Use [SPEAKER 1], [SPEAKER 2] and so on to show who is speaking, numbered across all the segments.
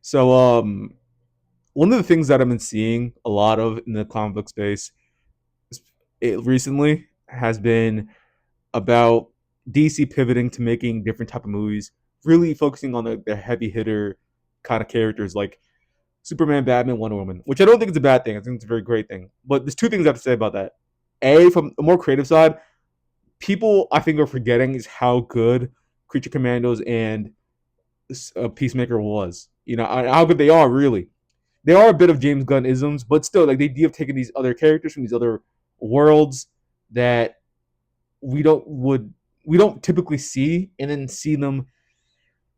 [SPEAKER 1] So, one of the things that I've been seeing a lot of in the comic book space recently has been about DC pivoting to making different type of movies, really focusing on the heavy hitter kind of characters like Superman, Batman, Wonder Woman, which I don't think is a bad thing. I think it's a very great thing. But there's two things I have to say about that. A, from the more creative side, people I think are forgetting is how good Creature Commandos and Peacemaker was. How good they are, really. They are a bit of James Gunn isms, but still, like they do have taken these other characters from these other worlds that we don't would we don't typically see, and then see them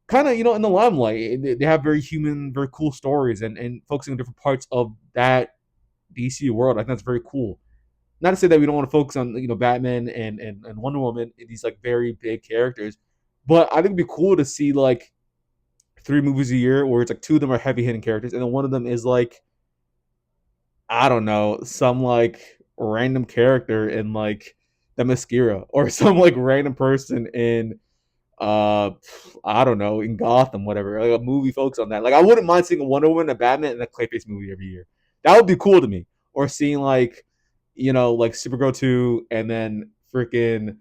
[SPEAKER 1] kind of in the limelight. They have very human, very cool stories, and focusing on different parts of that DC world. I think that's very cool. Not to say that we don't want to focus on Batman and Wonder Woman, these like very big characters, but I think it'd be cool to see like three movies a year where it's like two of them are heavy hitting characters, and then one of them is like, I don't know, some like random character in like the Mascara, or some like random person in uh I don't know, in Gotham, whatever. Like a movie focused on that. Like I wouldn't mind seeing a Wonder Woman, a Batman, and a Clayface movie every year. That would be cool to me. Or seeing like, like Supergirl 2, and then freaking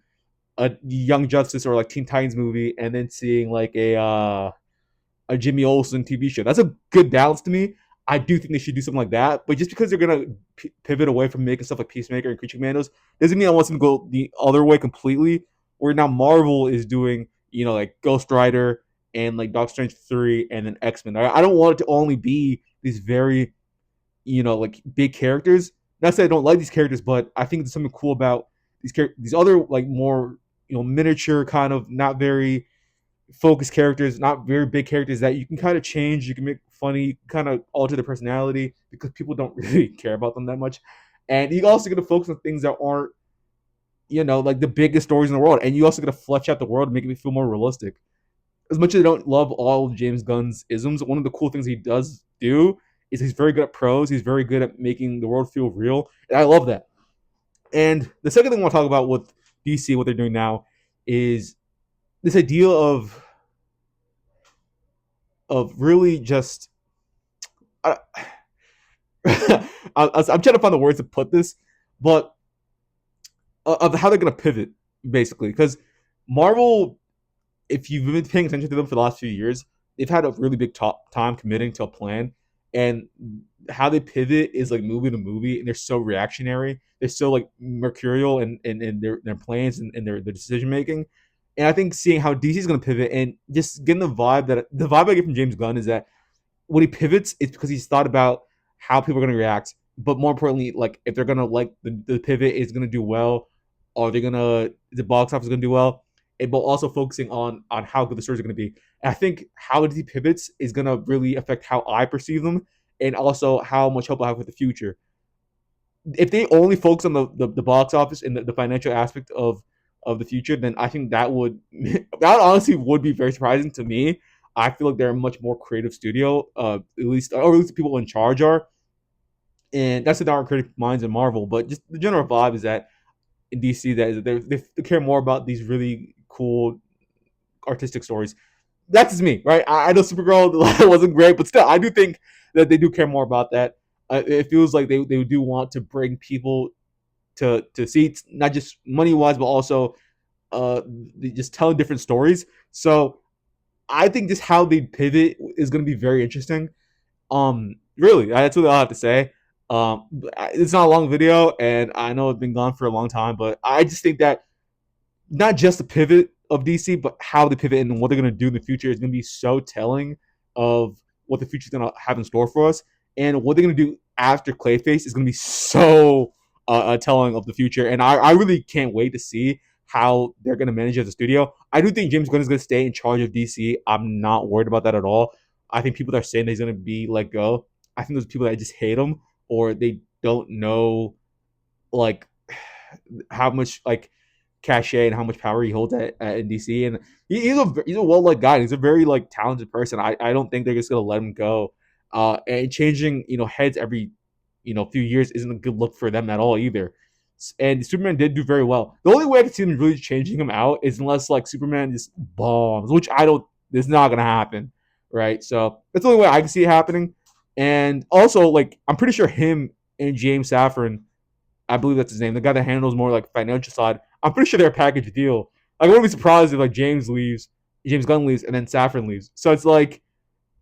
[SPEAKER 1] a Young Justice or like Teen Titans movie, and then seeing like a Jimmy Olsen TV show. That's a good balance to me. I do think they should do something like that. But just because they're gonna pivot away from making stuff like Peacemaker and Creature Commandos doesn't mean I want them to go the other way completely. Where now Marvel is doing, like Ghost Rider and like Doctor Strange 3 and then X-Men. I don't want it to only be these very, like big characters. Not that I don't like these characters, but I think there's something cool about these other like more, miniature kind of not very focused characters, not very big characters that you can kind of change, you can make funny, kind of alter their personality because people don't really care about them that much. And you also get to focus on things that aren't, like the biggest stories in the world. And you also get to flesh out the world and make it feel more realistic. As much as I don't love all of James Gunn's isms, one of the cool things he does do is he's very good at prose. He's very good at making the world feel real. And I love that. And the second thing I want to talk about with DC, what they're doing now, is this idea of really just I, I'm trying to find the words to put this, but of how they're gonna pivot basically, because Marvel, if you've been paying attention to them for the last few years, they've had a really big time committing to a plan, and how they pivot is like movie to movie, and they're so reactionary, they're so like mercurial in their plans and their decision making. And I think seeing how DC is going to pivot and just getting the vibe I get from James Gunn is that when he pivots, it's because he's thought about how people are going to react. But more importantly, like if they're going to like the pivot is going to do well, or they're going to the box office is going to do well, but also focusing on how good the stories are going to be. And I think how he pivots is going to really affect how I perceive them, and also how much hope I have for the future. If they only focus on the box office and the financial aspect of the future, then I think that would that honestly would be very surprising to me. I feel like they're a much more creative studio, at least the people in charge are, and that's the dark creative minds in Marvel. But just the general vibe is that in DC, that they care more about these really cool artistic stories. That's just me, right? I know Supergirl wasn't great, but still, I do think that they do care more about that. It feels like they do want to bring people to seats, not just money wise, but also just telling different stories. So I think just how they pivot is going to be very interesting. Really, that's what I'll have to say. It's not a long video, and I know it's been gone for a long time, but I just think that not just the pivot of DC, but how they pivot and what they're going to do in the future is going to be so telling of what the future is going to have in store for us, and what they're going to do after Clayface is going to be so telling of the future. And I really can't wait to see how they're going to manage as a studio. I do think James Gunn is going to stay in charge of DC. I'm not worried about that at all. I think people that are saying that he's going to be let go, I think those people that just hate him, or they don't know like how much like cachet and how much power he holds at DC. And he's a well liked guy. He's a very like talented person. I don't think they're just gonna let him go. And changing heads every few years isn't a good look for them at all either. And Superman did do very well. The only way I can see them really changing him out is unless like Superman just bombs, which I don't. It's not gonna happen, right? So that's the only way I can see it happening. And also, like, I'm pretty sure him and James Saffron, I believe that's his name, the guy that handles more like financial side. I'm pretty sure they're a package deal. Like, I wouldn't be surprised if like James Gunn leaves, and then Saffron leaves. So it's like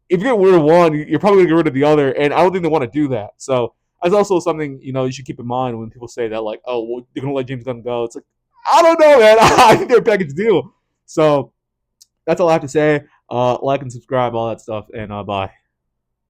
[SPEAKER 1] if you get rid of one, you're probably gonna get rid of the other, and I don't think they want to do that. So that's also something you should keep in mind when people say that like, oh, well, they're gonna let James Gunn go. It's like I don't know, man. I think they're a package deal. So that's all I have to say. Like and subscribe, all that stuff, and bye.